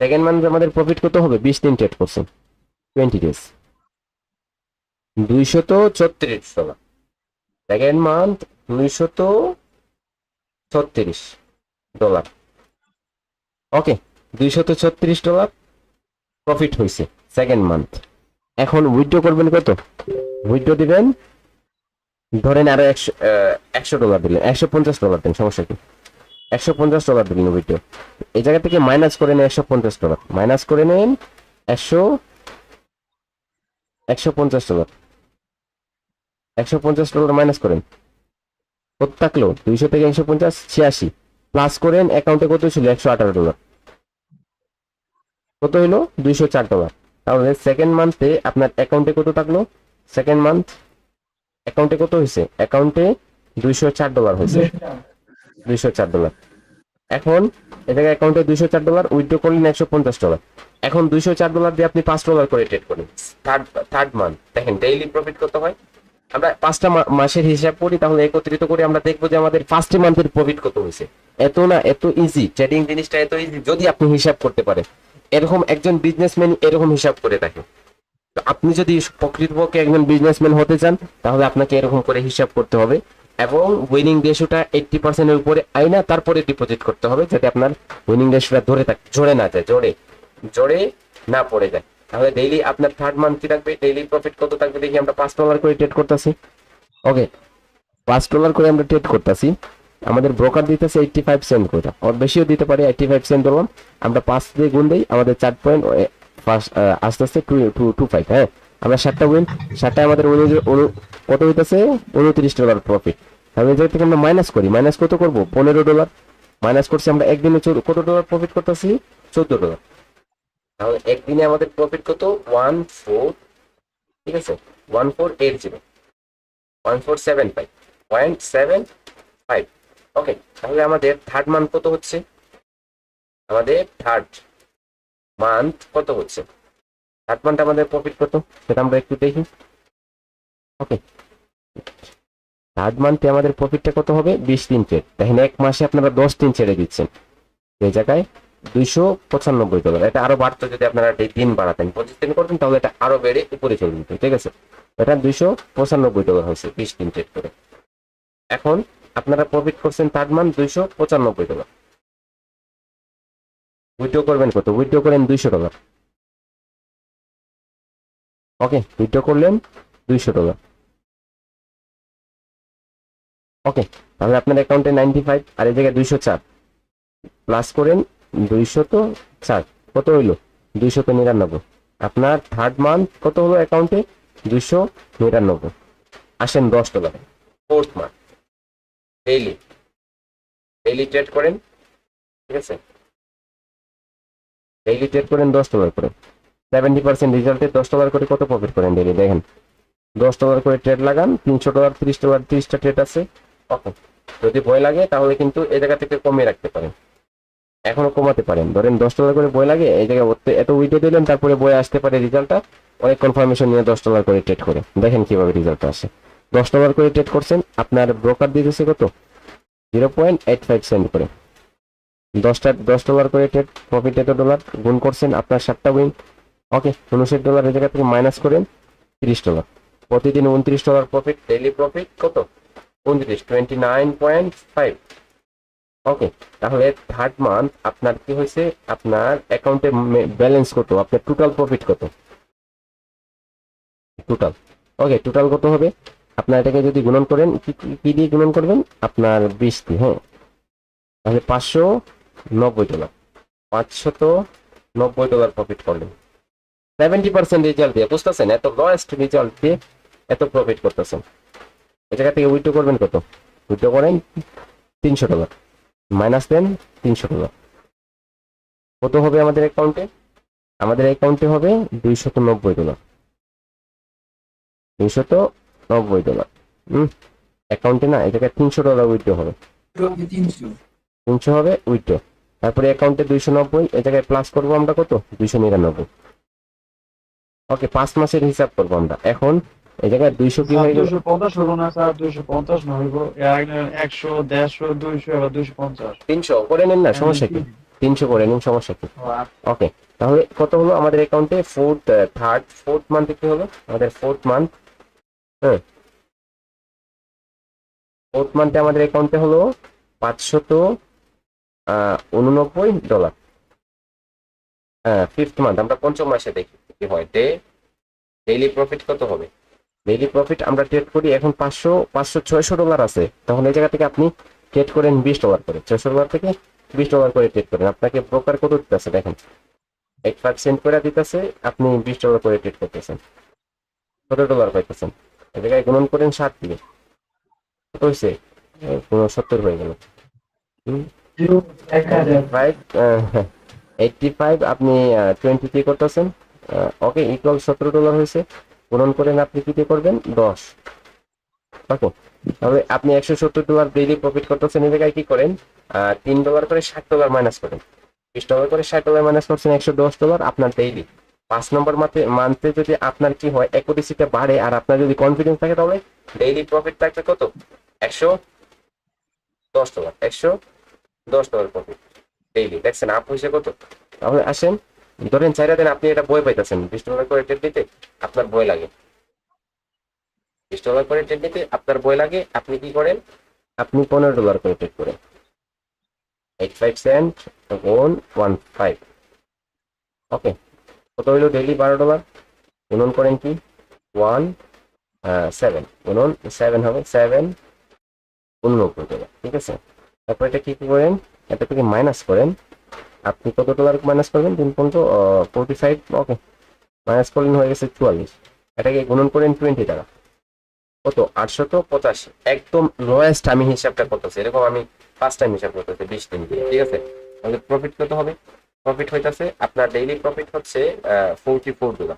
সেকেন্ড মান্থ আমাদের প্রফিট কত হবে? 20 দিন ট্রেড করছেন, 20 ডেজ, $236। Second month $236। ওকে, $236 প্রফিট হয়েছে সেকেন্ড মান্থ। এখন উইথড্র করবেন কত? উইথড্র দিবেন ধরেন আরো $100 দিলেন, $150 দেন, সমস্যা কি? $150 দিলেন উইথড্র। এই জায়গা থেকে মাইনাস করে নেন $150, মাইনাস করে নেন $150, $150 মাইনাস করেন, কত থাকলো? 200 থেকে 150 86, প্লাস করেন অ্যাকাউন্টে কত ছিল? $118। কত হইলো? $204। তাহলে সেকেন্ড মান্থে আপনার অ্যাকাউন্টে কত থাকলো? সেকেন্ড মান্থ অ্যাকাউন্টে কত হয়েছে? অ্যাকাউন্টে $204 হয়েছে, $204। এখন এটাকে অ্যাকাউন্টে $204 উইথড্র করলেন $150। এখন $204 দিয়ে আপনি $5 করে ট্রেড করেন থার্ড মান্থ। দেখেন ডেইলি প্রফিট কত হয়? আমরা 5টা মাসের হিসাব করি, তাহলে একত্রিত করে আমরা দেখবো যে আমাদের ফার্স্ট মান্থের প্রফিট কত হয়েছে। এত না, এত ইজি ট্রেডিং জিনিসটা, এত ইজি যদি আপনি হিসাব করতে পারেন। এরকম একজন বিজনেসম্যান এরকম হিসাব করে থাকে। তো আপনি যদি প্রকৃতপক্ষে একজন বিজনেসম্যান হতে চান, তাহলে আপনাকে এরকম করে হিসাব করতে হবে এবং উইনিং রেশিওটা 80% এর উপরে আইনা তারপরে ডিপোজিট করতে হবে, যাতে আপনার উইনিং রেশিওটা ধরে থাকে, জোরে না যায়, জোরে না পড়ে যায়। তাহলে ডেইলি আপনার থার্ড মান্থ কি থাকবে, ডেইলি প্রফিট কত থাকবে দেখি। আমরা $5 করে ট্রেড করতেছি। ওকে, $5 করে আমরা ট্রেড করতেছি। আমাদের ব্রোকার দিতেছে 85 সেন্ট করে, ওর বেশিও দিতে পারে। 85 সেন্ট ধরলাম, আমরা 5 দিয়ে গুণ দিই, আমাদের 4 পয়েন্ট আস্তে আস্তে 225। হ্যাঁ, আমরা 7টা উইন, 7টায় আমাদের কত হইতেছে, $29 প্রফিট। তাহলে এই জায়গা থেকে আমরা মাইনাস করি, মাইনাস কত করবো, $15 মাইনাস করছি আমরা। একদিনে কত ডলার প্রফিট করতেছি, $14। তাহলে একদিনে আমাদের প্রফিট কত, 14, ঠিক আছে, 1480, 1475.75। ওকে, তাহলে আমাদের থার্ড মান্থ কত হচ্ছে, আমাদের থার্ড মান্থ কত হচ্ছে, থার্ড মান্থ আমাদের প্রফিট কত সেটা আমরা একটু দেখি। ওকে, থার্ড মান্থে আমাদের প্রফিটটা কত হবে, 20 দিন ট্রেড। দেখেন এক মাসে আপনারা 10 দিন ছেড়ে দিচ্ছেন, এই জায়গায় $295। এটা আরো বাড়তো যদি আপনারা দিন বাড়াতেন, 25 দিন করতেন, তাহলে এটা আরো বেড়ে উপরে চলে যেত। ঠিক আছে, এটা $295 হয়েছে 20 দিন ট্রেড করে। এখন আপনারা প্রফিট করছেন থার্ড মান্থ $295। উইথড্র করবেন কত, উইথড্র করেন $200। ওকে, উইথড্র করলেন $200। ওকে, তাহলে আপনার অ্যাকাউন্টে 95 আর এই জায়গায় 204 প্লাস করেন 204, কত হইলো, 299। আপনার থার্ড মান্থ কত হলো অ্যাকাউন্টে, 299। আসেন $10। ফোর্থ মান্থ ডেইলি ট্রেড করেন, ঠিক আছে, ডেইলি ট্রেড করেন $10 করে। 70% রেজাল্টে $10 করে কত প্রফিট করেন ডেইলি, দেখেন $10 করে ট্রেড লাগান, $300, $30, 30টা ট্রেড আছে। ওকে, যদি ভয় লাগে তাহলে কিন্তু এই জায়গা থেকে কমিয়ে রাখতে পারেন, এখনো কমাতে পারেন। ধরেন $10 করে বই লাগে, এই জায়গায় এত উইডো দিলেন, তারপরে বই আসতে পারে রেজাল্টটা অনেক কনফার্মেশন নিয়ে $10 করে ট্রেড করে দেখেন কিভাবে রেজাল্ট আসে। $10 করে ট্রেড করছেন, আপনার ব্রোকার দিতেছে কত, 0.85 সেন্ট করে। $10 করে ট্রেড, প্রফিট $1 গুণ করছেন, আপনার 7টা উইন। ওকে, $59 এই জায়গা থেকে মাইনাস করেন $30। প্রতিদিন $29 প্রফিট, ডেইলি প্রফিট কত, 29.5। ওকে, তাহলে থার্ড মান্থ আপনার কি হয়েছে, আপনার অ্যাকাউন্টে ব্যালেন্স কত, আপনার টোটাল প্রফিট কত, টোটাল। ওকে, টোটাল কত হবে, আপনার এটাকে যদি গুণন করেন, কি দিয়ে গুণন করবেন, আপনার 20 দিয়ে। হ্যাঁ, তাহলে $590, $590 প্রফিট করলেন 70% রেজাল্ট দিয়ে। বুঝতেছেন, এত লয়েস্ট রেজাল্ট দিয়ে এত প্রফিট করতেছেন। এই জায়গা থেকে উইথড্র করবেন কত, উইথড্র করেন $300, মাইনাস দেন $300। কত হবে আমাদের অ্যাকাউন্টে, আমাদের অ্যাকাউন্টে হবে $290, $290। অ্যাকাউন্টে না, এই জায়গায় $300 উইথড্র হবে, 300 হবে উইথড্র। তারপরে অ্যাকাউন্টে 290, এই জায়গায় প্লাস করবো আমরা কত, 299। ওকে, 5 মাসের হিসাব করবো আমরা এখন। এই জায়গায় 200 কি হয়ে গেল, 250 হলো না স্যার, 250 না হইব, 100, 150, 200 আবার 250। 300 করে নিন না, সমস্যা কি, 300 করে নিন, সমস্যা কি। ওকে, তাহলে কত হলো আমাদের অ্যাকাউন্টে, ফোর্থ মান্থে কি হলো আমাদের, ফোর্থ মান্থ, হ্যাঁ, ফোর্থ মান্থে আমাদের অ্যাকাউন্টে হলো $589। হ্যাঁ, ফিফথ মান্থ আমরা পঞ্চম মাসে দেখি কি হয়, ডেইলি প্রফিট কত হবে। ডেইলি প্রফিট আমরা ট্রেড করি এখন $600 আছে, তখন এই জায়গা থেকে আপনি ট্রেড করেন $20 করে, $600 থেকে $20 করে ট্রেড করেন। আপনাকে ব্রোকার কত দিতেছে দেখেন, 85 সেন্ট করে দিতেছে, আপনি $20 করে ট্রেড করতেছেন, $70 পাইতেছেন। এই জায়গায় গুণন করেন 7 দিয়ে, কত হয়েছে, 70 হয়ে গেল। 85 আপনি 20 দিয়ে করতেছেন। ওকে, ইকুয়াল $17 হয়েছে। গুণন করেন আপনি কি দিয়ে করবেন, 10। ওকে, তাহলে আপনি $170 ডেইলি প্রফিট করতেছেন। এই জায়গায় কি করেন, $3 করে $60 মাইনাস করেন, $20 করে $60 মাইনাস করছেন, $110 আপনার ডেইলি। 5 নম্বর মান্থে যদি আপনার কি হয় অ্যাকুরেসিটা বাড়ে আর আপনার যদি কনফিডেন্স থাকে তাহলে ডেইলি প্রফিট থাকবে কত $110 $110 প্রফিট ডেইলি। দেখছেন আপ হয়েছে কত? তাহলে আসেন ধরেন 4 দিন আপনি এটা বই পাইতেছেন $20 করে ট্রেড নিতে আপনার বই লাগে, $20 করে ট্রেড নিতে আপনার বই লাগে, আপনি কি করেন? আপনি $15 করে ট্রেড করেন, 85 সেন্ট গুণ 15, ওকে কত হইলো? ডেইলি $12 গুণন করেন কি 7 গুণন 7 হবে 7 ঠিক আছে। তারপর এটা কি করেন? এটা থেকে মাইনাস করেন, আপনি কত ডলার মাইনাস করবেন? 3.45, ওকে মাইনাস করলেন হয়ে গেছে 44, এটাকে গুণন করেন $20, কত? 885। একদম লোয়েস্ট আমি হিসাবটা করতেছি, এরকম আমি ফার্স্ট টাইম হিসাব করতেছি 20 দিন দিয়ে, ঠিক আছে। তাহলে প্রফিট কত হবে? প্রফিট হইতাছে আপনার ডেইলি প্রফিট হচ্ছে $44,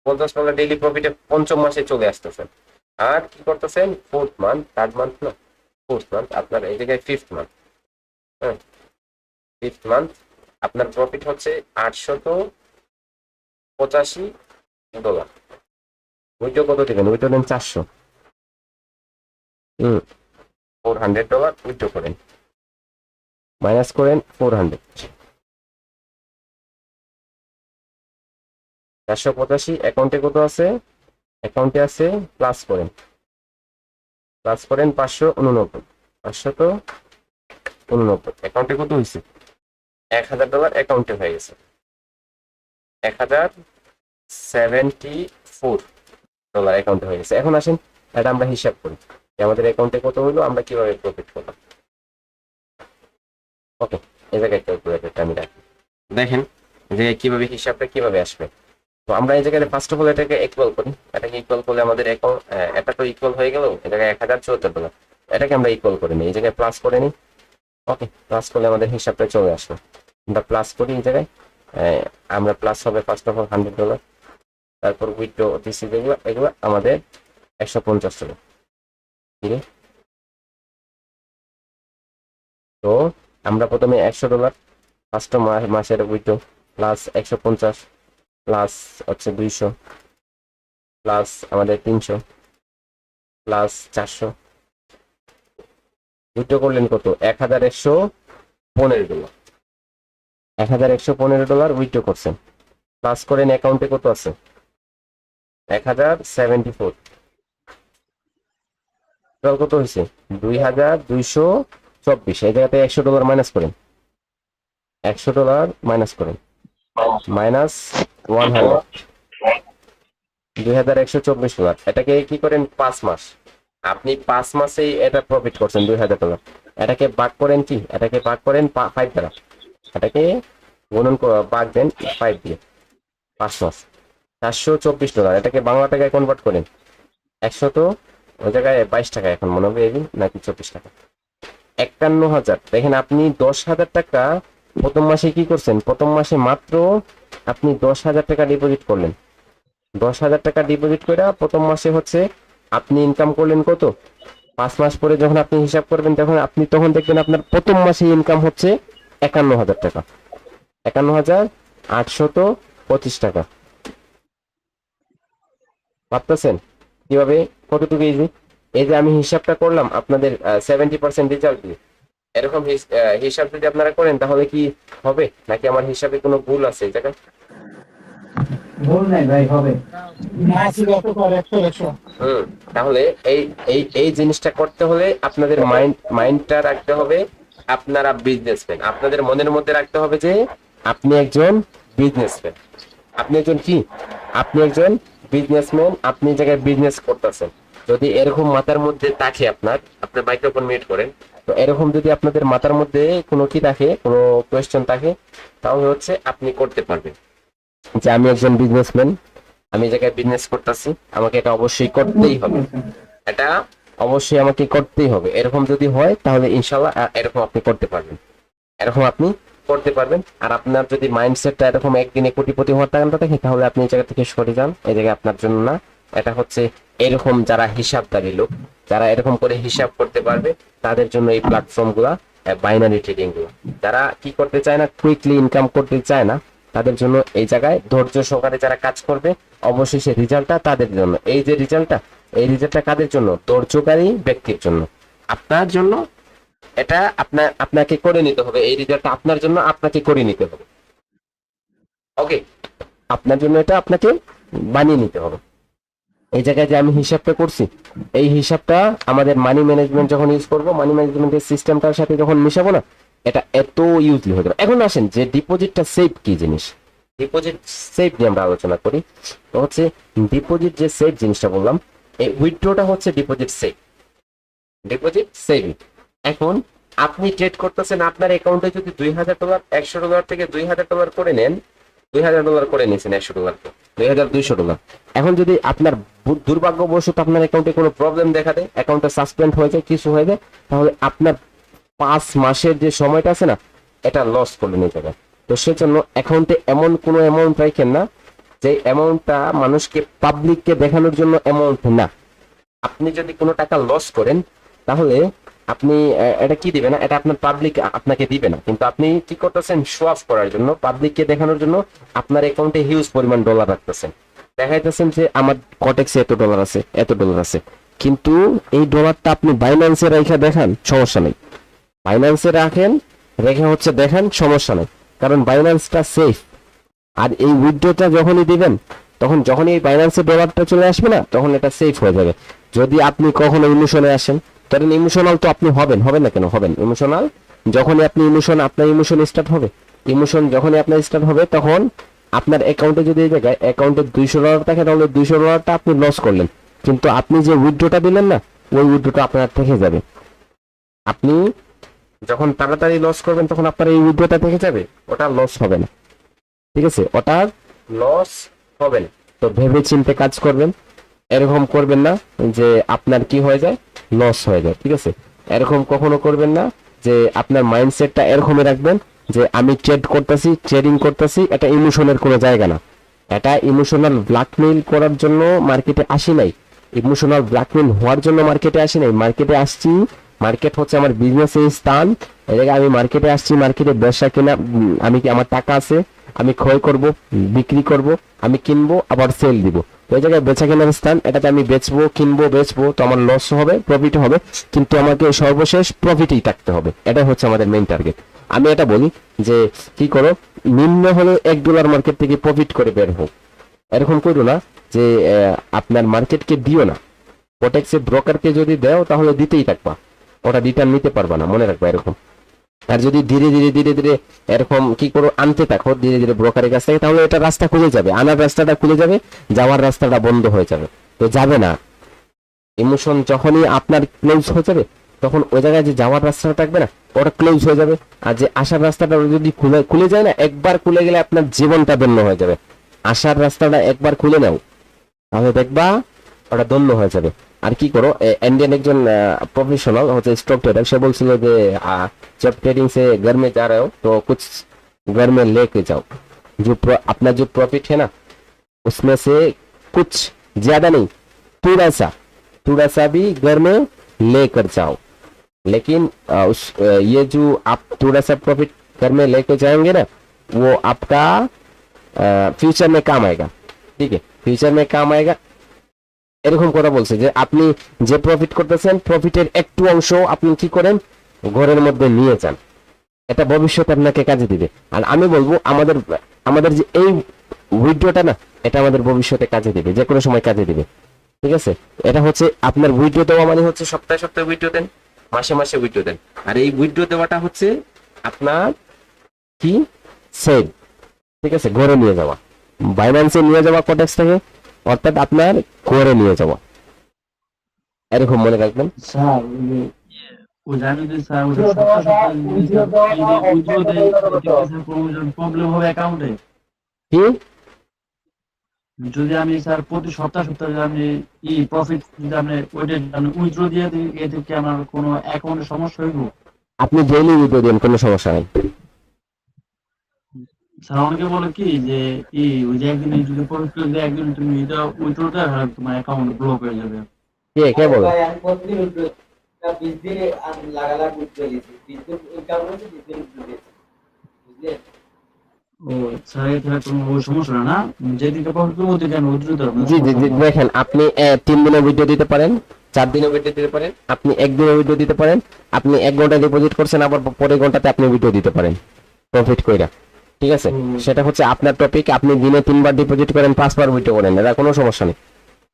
$50 ডেইলি প্রফিটে পঞ্চম মাসে চলে আসতেছেন। আর কি করতেছেন? ফোর্থ মান্থ, থার্ড মান্থ না, ফোর্থ মান্থ, আপনার এই জায়গায় ফিফথ মান্থ, হ্যাঁ ফিফথ মান্থ আপনার প্রফিট হচ্ছে $885। উইথড্র কত দেবেন? উইথড্র দেন 400, $400 উইথড্র করেন, মাইনাস করেন 400, 485 অ্যাকাউন্টে কত আছে? অ্যাকাউন্টে আছে প্লাস করেন 589, 589 অ্যাকাউন্টে কত হয়েছে? $1000 অ্যাকাউন্টে হয়ে গেছে, $1074 অ্যাকাউন্টে হয়ে গেছে। এখন আসেন এটা আমরা হিসাব করি যে আমাদের অ্যাকাউন্টে কত হলো, আমরা কিভাবে প্রফিট করলাম। ওকে এই জায়গায় ক্যালকুলেটরটা আমি রাখি, দেখেন এই জায়গায় কিভাবে হিসাবটা কিভাবে আসবে। তো আমরা এই জায়গায় ফার্স্ট অফ অল এটাকে ইকুয়াল করি, এটাকে ইকুয়াল করলে আমাদের অ্যাকাউন্ট এটা তো ইকুয়াল হয়ে গেল, এই জায়গায় $1074, এটাকে আমরা ইকুয়াল করে নিই, এই জায়গায় প্লাস করে নিই, ওকে প্লাস করলে আমাদের হিসাবটা চলে আসবে। আমরা প্লাস করি এই জায়গায়, আমরা প্লাস হবে ফার্স্ট অফ অল $100, তারপর উইথড্র দিছি যেগুলো এগুলো আমাদের $150। তো আমরা প্রথমে $100 ফার্স্ট মাসের উইথড্র প্লাস 150 প্লাস হচ্ছে 200 প্লাস আমাদের 300 প্লাস 400 উইথড্র করলেন কত? $1115, $1115 উইথড্র করছেন, প্লাস করেন অ্যাকাউন্টে কত আছে? 1074, কত হয়েছে? 2224। এই জায়গাতে $100 মাইনাস করেন, $100 মাইনাস করেন, মাইনাস 100, $2124। এটাকে কি করেন? 5 মাস, আপনি 5 মাসেই এটা প্রফিট করছেন $2000। এটাকে ভাগ করেন কি? এটাকে ভাগ করেন 5 দ্বারা, এটাকে গুণন ভাগ দেন 5 দিয়ে, 5 মাস $424। এটাকে বাংলা টাকায় কনভার্ট করেন 100, তো ওই জায়গায় 22 টাকা এখন মনে হবে এই নাকি 24 টাকা, 51,000। দেখেন আপনি 10,000 টাকা প্রথম মাসে কি করছেন? প্রথম মাসে মাত্র আপনি 10,000 টাকা ডিপোজিট করলেন, 10,000 টাকা ডিপোজিট করে প্রথম মাসে হচ্ছে আপনি ইনকাম করলেন কত? 5 মাস পরে যখন আপনি হিসাব করবেন তখন দেখবেন আপনার প্রথম মাসে ইনকাম হচ্ছে 51,000 টাকা, 51,825 টাকা। ভাবতেছেন কিভাবে? কতটুকু ইজি? এই যে আমি হিসাবটা করলাম আপনাদের 70% রেজাল্ট দিয়ে, এরকম হিসাব যদি আপনারা করেন তাহলে কি হবে? নাকি আমার হিসাবে কোনো ভুল আছে এই জায়গায়? ভুল নাই ভাই, হবে না ছিল তো করে 100। তাহলে এই এই এই জিনিসটা করতে হলে আপনাদের মাইন্ডটা রাখতে হবে আপনারা বিজনেসম্যান, আপনাদের মনের মধ্যে রাখতে হবে যে আপনি একজন বিজনেসম্যান। আপনি একজন কি? আপনি একজন বিজনেসম্যান, আপনি এই জায়গায় বিজনেস করতেছেন। যদি এরকম মাথার মধ্যে থাকে আপনার মাইক্রোফোন মিউট করেন, তো এরকম যদি আপনাদের মাথার মধ্যে কোনো কি থাকে, কোনো কোয়েশ্চেন থাকে, তাহলে হচ্ছে আপনি করতে পারবেন যে আমি একজন বিজনেসম্যান, আমি এই জায়গায় বিজনেস করতেছি, আমাকে এটা অবশ্যই করতেই হবে, এটা অবশ্যই আমাকে করতেই হবে। এরকম যদি হয় তাহলে ইনশাল্লাহ এরকম আপনি করতে পারবেন, এরকম আপনি করতে পারবেন। আর আপনার যদি মাইন্ডসেটটা এরকম একদিনে কোটিপতি হওয়ার টাকাটা থাকে তাহলে আপনি এই জায়গা থেকে সরে যান, এই জায়গায় আপনার জন্য না। এটা হচ্ছে এরকম যারা হিসাবদারি লোক, যারা এরকম করে হিসাব করতে পারবে তাদের জন্য এই প্ল্যাটফর্ম গুলা, বাইনারি ট্রেডিং গুলো। যারা কি করতে চায় না, কুইকলি ইনকাম করতে চায় না, তাদের জন্য এই জায়গায় ধৈর্য সহকারে যারা কাজ করবে অবশেষে রেজাল্টটা তাদের জন্য। এই যে রেজাল্টটা, এই রেজাল্টটা কাদের জন্য? ধৈর্যকারী ব্যক্তির জন্য। আপনার জন্য এটা আপনাকে করে নিতে হবে, এই রেজাল্টটা আপনার জন্য আপনাকে করে নিতে হবে। ওকে, আপনার জন্য এটা আপনাকে বানিয়ে নিতে হবে। এই জায়গায় যে আমি হিসাবটা করছি, এই হিসাবটা আমাদের মানি ম্যানেজমেন্ট যখন ইউজ করবো, মানি ম্যানেজমেন্টের সিস্টেমটার সাথে যখন মিশাবো না, এটা এত ইউজলি হয়ে যাবে। এখন আসেন যে ডিপোজিটটা সেভ কি জিনিস, ডিপোজিট সেভ নিয়ে আমরা আলোচনা করি। তো হচ্ছে ডিপোজিট যে সেভ জিনিসটা বললাম, এই উইথড্রটা হচ্ছে ডিপোজিট সেভ, ডিপোজিট সেভিং। এখন আপনি ট্রেড করতেছেন, আপনার অ্যাকাউন্টে যদি $2000 $100 থেকে $2000 করে নেন, $2000 করে নিয়েছেন, $100 $2200। এখন যদি আপনার দুর্ভাগ্যবশত আপনার অ্যাকাউন্টে কোনো প্রবলেম দেখা দেয়, অ্যাকাউন্টটা সাসপেন্ড হয়ে যায়, কিছু হয়ে যায়, তাহলে আপনার 5 মাসের যে সময়টা আছে না, এটা লস করে নিতে যাবে। তো সেজন্য অ্যাকাউন্টে এমন কোনো অ্যামাউন্ট রাখেন না যে অ্যামাউন্টটা মানুষকে পাবলিককে দেখানোর জন্য অ্যামাউন্ট না। আপনি যদি কোনো টাকা লস করেন তাহলে আপনি এটা কি দিবে না, এটা আপনার পাবলিক আপনাকে দিবে না, কিন্তু আপনি কি করতেছেন, শো অফ করার জন্য, পাবলিককে দেখানোর জন্য আপনার অ্যাকাউন্টে হিউজ পরিমাণ ডলার রাখতেছেন, দেখাইতেছেন যে আমার কটেক্সে এত ডলার আছে, এত ডলার আছে। কিন্তু এই ডলারটা আপনি বাইন্যান্সে রেখে দেখান, সমস্যা নেই। বাইন্যান্সে রাখেন, রেখে হচ্ছে দেখান, সমস্যা নেই, কারণ বাইন্যান্সটা সেফ। আর এই উইথড্রটা যখনই দিবেন, তখন যখনই এই বাইন্যান্সের ডলারটা চলে আসবে না, তখন এটা সেফ হয়ে যাবে। যদি আপনি কখনো ইমোশনে আসেন, ধরেন ইমোশনাল তো আপনি হবেন না কেন, হবেন ইমোশনাল। যখনই আপনি আপনার ইমোশন স্টার্ট হবে, ইমোশন যখনই আপনার স্টার্ট হবে, তখন আপনার অ্যাকাউন্টে যদি এই জায়গায় অ্যাকাউন্টে $200 থাকে, তাহলে $200টা আপনি লস করলেন, কিন্তু আপনি যে উইথড্রটা দিলেন না, ওই উইথড্রটা আপনার থেকে যাবে। আপনি যখন তাড়াতাড়ি লস করবেন, তখন আপনার এই উইথড্রটা থেকে যাবে, ওটা লস হবে না। ঠিক আছে, ওটা লস হবে না। তো ভেবে চিন্তে কাজ করবেন, এরকম করবেন না যে আপনার কি হয়ে যায়, লস হয়ে যায়। ঠিক আছে, এরকম কখনো করবেন না। যে আপনার মাইন্ডসেটটা এরকমই রাখবেন যে আমি ট্রেডিং করতেছি, এটা ইমোশনের কোনো জায়গা না। এটা ইমোশনাল ব্ল্যাকমেইল করার জন্য মার্কেটে আসি নাই, ইমোশনাল ব্ল্যাকমেইল হওয়ার জন্য মার্কেটে আসি নাই। মার্কেটে আসছি, মার্কেট হচ্ছে আমার বিজনেসের স্থান। এই জায়গায় আমি মার্কেটে আসছি, মার্কেটে ব্যবসা কেনা, আমি কি আমার টাকা আছে, আমি ক্রয় করব, বিক্রি করব, আমি কিনবো, আবার সেল দিব। ওই জায়গায় বেচা কেনার স্থান, এটাতে আমি বেচবো, কিনবো, বেচবো, তো আমার লস হবে, প্রফিট হবে, কিন্তু আমাকে সর্বশেষ প্রফিটই থাকতে হবে। এটাই হচ্ছে আমাদের মেইন টার্গেট। আমি এটা বলি যে কি করো, নিম্ন হলে $1 মার্কেট থেকে প্রফিট করে বের হোক। এরকম করো না যে আপনার মার্কেটকে দিও না, প্রোটেক্সের ব্রোকারকে যদি দাও তাহলে দিতেই থাকবা, ওটা রিটার্ন নিতে পারবা না, মনে রাখবা এরকম। আর যদি ধীরে ধীরে এরকম কি করো, আনতে থাকো ধীরে ধীরে ব্রোকারের কাছ থেকে, তাহলে এটা রাস্তা খুলে যাবে, আনার রাস্তাটা খুলে যাবে, যাওয়ার রাস্তাটা বন্ধ হয়ে যাবে, তো যাবে না। ইমোশন যখনই আপনার ক্লোজ হয়ে যাবে, তখন ওই জায়গায় যে যাওয়ার রাস্তাটা থাকবে না, ওটা ক্লোজ হয়ে যাবে। আর যে আসার রাস্তাটা যদি খুলে যায় না, একবার খুলে গেলে আপনার জীবনটা ধন্য হয়ে যাবে। আসার রাস্তাটা একবার খুলে নাও, তাহলে দেখবা ওটা ধন্য হয়ে যাবে। আর কি করো, इंडियन একজন प्रोफेशनल হচ্ছে স্টক ট্রেডার, সে বলছিল যে जब ट्रेडिंग से घर में जा रहे हो तो कुछ घर में लेके जाओ, जो अपना जो प्रॉफिट है ना, उसमें से कुछ ज्यादा नहीं, थोड़ा सा भी घर में लेकर जाओ। लेकिन ये जो आप थोड़ा सा प्रॉफिट घर में लेकर जाएंगे ना, वो आपका फ्यूचर में काम आएगा। ठीक है, फ्यूचर में काम आएगा। এরকম কথা বলছে যে আপনি যে প্রফিট করতেছেন, প্রফিটের একটু অংশ আপনি কি করেন, ঘরের মধ্যে নিয়ে যান, এটা ভবিষ্যতে আপনাকে কাজে দিবে। আর আমি বলবো আমাদের যে এই উইথড্রটা না, এটা আমাদের ভবিষ্যতে কাজে দিবে, যে কোনো সময় কাজে দিবে। ঠিক আছে, এটা হচ্ছে আপনার উইথড্র দেওয়া মানে হচ্ছে সপ্তাহে সপ্তাহে উইথড্র দেন, মাসে মাসে উইথড্র দেন। আর এই উইথড্র দেওয়াটা হচ্ছে আপনার কি সেভ। ঠিক আছে, ঘরে নিয়ে যাওয়া, বাইন্যান্সে নিয়ে যাওয়া কটেক্স থেকে, অর্থাৎ আপনার করে নিয়ে যাওয়া, এরকম মনে রাখবেন। স্যার ওই জানি যে স্যার ওটা সপ্তাহে সপ্তাহে উইথড্র দেয়, প্রবলেম হবে অ্যাকাউন্টে। কি যদি আমি স্যার প্রতি সপ্তাহে সপ্তাহে যদি আমি প্রফিট যদি আমি ওইটা আমি উইথড্র দিয়ে দিই, এতে কি আমার কোনো অ্যাকাউন্টে সমস্যা হইব? আপনি ডেইলি উইথড্র দেন, কোনো সমস্যা নাই। স্যার অনেকে বলে কি যে ওই যে একদিন যদি প্রফিট করে দেয়, একদিন তুমি এটা উইথড্র দেয়, আর তোমার অ্যাকাউন্ট ব্লক হয়ে যাবে। কে বলে? ভাই আমি প্রতিদিন উঠবো 20 দিনে লাগালাগ উঠতে গেছি, 20 দিন ওই কারণে 20 দিন উঠতে গেছি, বুঝলেন? ও স্যার এটা কোনো সমস্যা না, যেদিকে প্রফিট করবো ওদিকে আমি উইথড্র দিতে পারবো। জি জি জি, দেখেন আপনি 3 দিনের ভিডিও দিতে পারেন, 4 দিনের ভিডিও দিতে পারেন, আপনি 1 দিনের ভিডিও দিতে পারেন, আপনি 1 ঘন্টা ডিপোজিট করছেন আবার পরের ঘন্টাতে আপনি ভিডিও দিতে পারেন প্রফিট কইরা। ঠিক আছে, সেটা হচ্ছে আপনার টপিক। আপনি দিনে 3 বার ডিপোজিট করেন, 5 বার ভিডিও করেন, এটা কোনো সমস্যা নেই।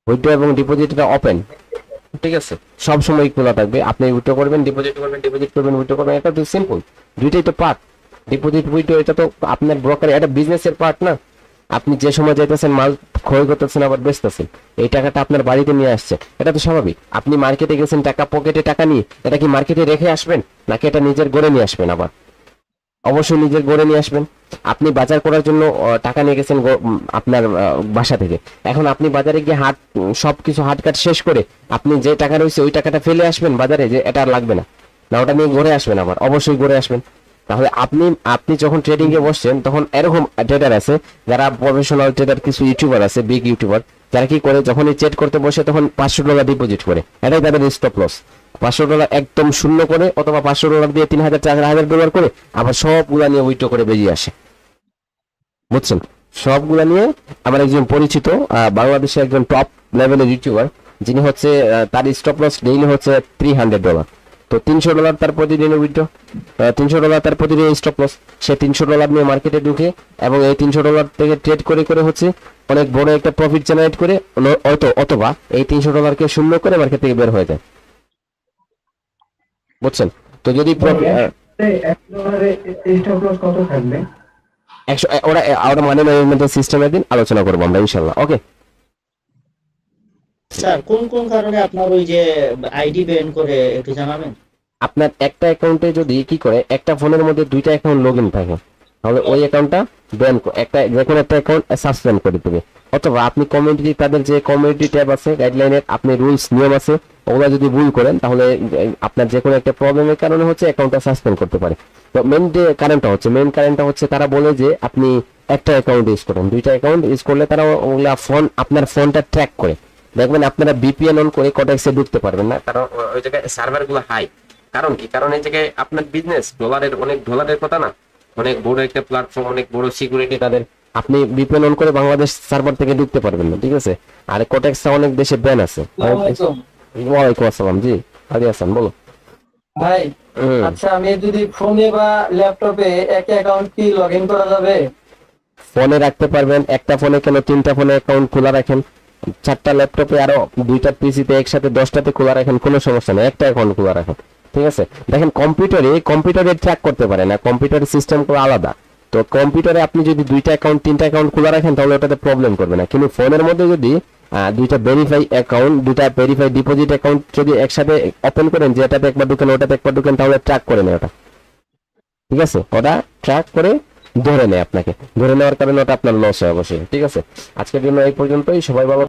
উইথড্র এবং ডিপোজিট এটা ওপেন, ঠিক আছে, সব সময় খোলা থাকবে। আপনি উইথড্র করবেন, ডিপোজিট করবেন, ডিপোজিট করবেন, উইথড্র করবেন, এটা তো সিম্পল। দুইটাই তো পার্ট, ডিপোজিট উইথড্র, এটা তো আপনার ব্রোকার, এটা বিজনেসের পার্ট না। আপনি যে সময় যাইতেছেন মাল ক্ষয় করতেছেন আবার বেচতেছেন, এই টাকাটা আপনার বাড়িতে নিয়ে আসছে, এটা তো স্বাভাবিক। আপনি মার্কেটে গেছেন টাকা পকেটে টাকা নিয়ে, এটা কি মার্কেটে রেখে আসবেন নাকি এটা নিজের গড়ে নিয়ে আসবেন? আবার অবশ্যই নিজের গড়ে নিয়ে আসবেন। আপনি বাজার করার জন্য টাকা নিয়ে গেছেন আপনার বাসা থেকে, এখন আপনি বাজারে গিয়ে সবকিছু হাট কাট শেষ করে আপনি যে টাকা রয়েছে ওই টাকাটা ফেলে আসবেন বাজারে, যে এটা আর লাগবে না, না ওটা নিয়ে ঘুরে আসবেন, আবার অবশ্যই ঘুরে আসবেন। তাহলে আপনি যখন ট্রেডিং এ বসছেন তখন এরকম ট্রেডার আছে যারা প্রফেশনাল ট্রেডার, কিছু ইউটিউবার আছে, বিগ ইউটিউবার, যারা কি করে যখন ট্রেড করতে বসে তখন $500 ডিপোজিট করে, এটাই তাদের স্টপ লস। $500 একদম শূন্য করে অথবা $500 দিয়ে 3,000 $4,000 করে আবার সবগুলা নিয়ে উইথড্র করে বেরিয়ে আসে, বুঝছেন? সবগুলা নিয়ে আমার একজন পরিচিত বাংলাদেশে একজন টপ লেভেলের ইউটিউবার, যিনি হচ্ছে তার স্টপ লস ডেইলি হচ্ছে $300। তো $300 তার প্রতিদিনের উইথড্র, $300 তার প্রতিদিন স্টপ লস। সে $300 নিয়ে মার্কেটে ঢুকে এবং এই $300 থেকে ট্রেড করে করে হচ্ছে অনেক বড় একটা প্রফিট জেনারেট করে, অথবা এই $300 কে শূন্য করে মার্কেট থেকে বের হয়ে যায়, বুঝছেন? তো যদি স্টপ লস কত থাকবে? 100, ওরা মানে ম্যানেজমেন্টের সিস্টেমের দিন আলোচনা করবো আমরা ইনশাল্লাহ। ওকে স্যার কোন কোন কারণে আপনার ওই যে আইডি ব্যান করে একটু জানাবেন? আপনার একটা অ্যাকাউন্টে যদি কি করে, একটা ফোনের মধ্যে 2টা অ্যাকাউন্ট লগ ইন থাকে, তাহলে ওই অ্যাকাউন্টটা ব্যান, একটা যে কোনো একটা অ্যাকাউন্ট সাসপেন্ড করে দেবে। অথবা আপনি কমিউনিটি, তাদের যে কমিউনিটি ট্যাব আছে, গাইডলাইনের আপনি রুলস নিয়ম আছে, ওগুলা যদি ভুল করেন তাহলে আপনার যে কোনো একটা প্রবলেমের কারণে হচ্ছে অ্যাকাউন্টটা সাসপেন্ড করতে পারে। তো মেন কারণটা হচ্ছে তারা বলে যে আপনি একটা অ্যাকাউন্ট ইউজ করেন, 2টা অ্যাকাউন্ট ইউজ করলে তারা ওগুলা আপনার ফোনটা ট্র্যাক করে। দেখবেন আপনারা বিপিএন অন করে কটেক্সে ঢুকতে পারবেন না, কারণ ওই জায়গায় সার্ভার গুলো হাই। কারণ কি? কারণ এই জায়গায় আপনার বিজনেস অনেক ডলারের কথা না, অনেক বড় একটা প্ল্যাটফর্ম, অনেক বড় সিকিউরিটি তাদের। আপনি বিপিএন অন করে বাংলাদেশ সার্ভার থেকে ঢুকতে পারবেন না, ঠিক আছে? আর কটেক্স অনেক দেশে ব্যান আছে। ওয়ালাইকুম আসসালাম, জি হাদি হাসান বলো ভাই। আচ্ছা, আমি যদি ফোনে বা ল্যাপটপে এক অ্যাকাউন্ট কি লগ ইন করা যাবে? ফোনে রাখতে পারবেন, একটা ফোনে কেন 3টা ফোনে অ্যাকাউন্ট খোলা রাখেন, 4টা ল্যাপটপে আরো 2টা পিসিতে একসাথে 10টাতে খোলা রাখেন, কোনো সমস্যা নেই, একটা অ্যাকাউন্ট খোলা রাখেন, ঠিক আছে? দেখেন কম্পিউটারে ট্র্যাক করতে পারে না, কম্পিউটারের সিস্টেম করে আলাদা। তো কম্পিউটারে আপনি যদি 2টা অ্যাকাউন্ট 3টা অ্যাকাউন্ট খোলা রাখেন তাহলে ওটাতে প্রবলেম করবে না, কিন্তু ফোনের মধ্যে যদি 2টা ভেরিফাই অ্যাকাউন্ট, 2টা ভেরিফাই ডিপোজিট অ্যাকাউন্ট যদি একসাথে ওপেন করেন, যেটাতে একবার ঢুকেন ওটাতে একবার ঢুকেন, তাহলে ট্র্যাক করে নেয় ওটা, ঠিক আছে? ওটা ট্র্যাক করে ধরে নেয়, আপনাকে ধরে নেওয়ার কারণে ওটা আপনার লস হয় অবশ্যই, ঠিক আছে? আজকের জন্য এই পর্যন্তই, সবাই ভালো।